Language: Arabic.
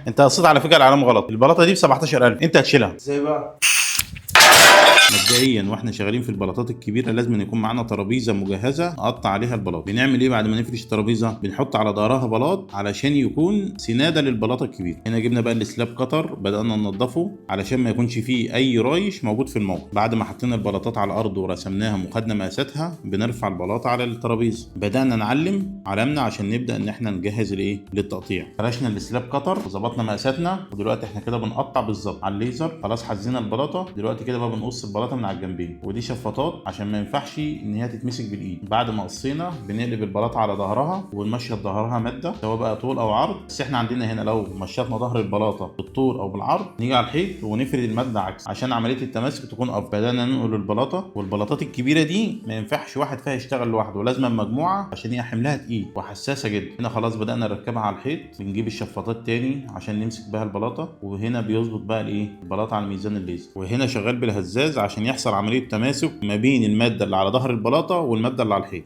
انت قصيت على فكره العلامه غلط، البلاطه دي ب 17000 انت هتشيلها ازاي بقى؟ مبدئيا واحنا شغالين في البلاطات الكبيره لازم يكون معانا ترابيزه مجهزه نقطع عليها البلاط. بنعمل ايه بعد ما نفرش الترابيزه؟ بنحط على ظهرها بلاط علشان يكون سناده للبلاطه الكبيره. هنا جبنا بقى السلاب كتر، بدانا ننضفه علشان ما يكونش فيه اي رايش موجود في الموقع. بعد ما حطينا البلاطات على الارض ورسمناها وخدنا مقاساتها بنرفع البلاطه على الترابيزه. بدانا نعلم علامنا عشان نبدا ان احنا نجهز الايه للتقطيع. فرشنا السلاب كتر وظبطنا مقاساتنا، ودلوقتي احنا كده بنقطع بالظبط على الليزر. خلاص حزينا البلاطه، دلوقتي كده بقى بنقص البلاطه من على الجنبين، ودي شفاطات عشان ما ينفعش ان هي تتمسك بالايد. بعد ما قصينا بنقلب البلاطه على ظهرها ونمشط ظهرها ماده سواء بقى طول او عرض. بس احنا عندنا هنا لو مشطنا ظهر البلاطه بالطول او بالعرض نيجي على الحيط ونفرد الماده عكس عشان عمليه التماسك تكون افضل. بدانا ننقل البلاطه، والبلاطات الكبيره دي ما ينفعش واحد فيها يشتغل لوحده، لازم مجموعه عشان هي حملها تقيل وحساسه جدا. هنا خلاص بدانا نركبها على الحيط، بنجيب الشفاطات تاني عشان نمسك بها البلاطه، وهنا بيظبط بقى الايه البلاطه على ميزان الليزر، وهنا شغال بالهزاز عشان يحصل عمليه تماسك ما بين الماده اللي على ظهر البلاطه والماده اللي على الحيط.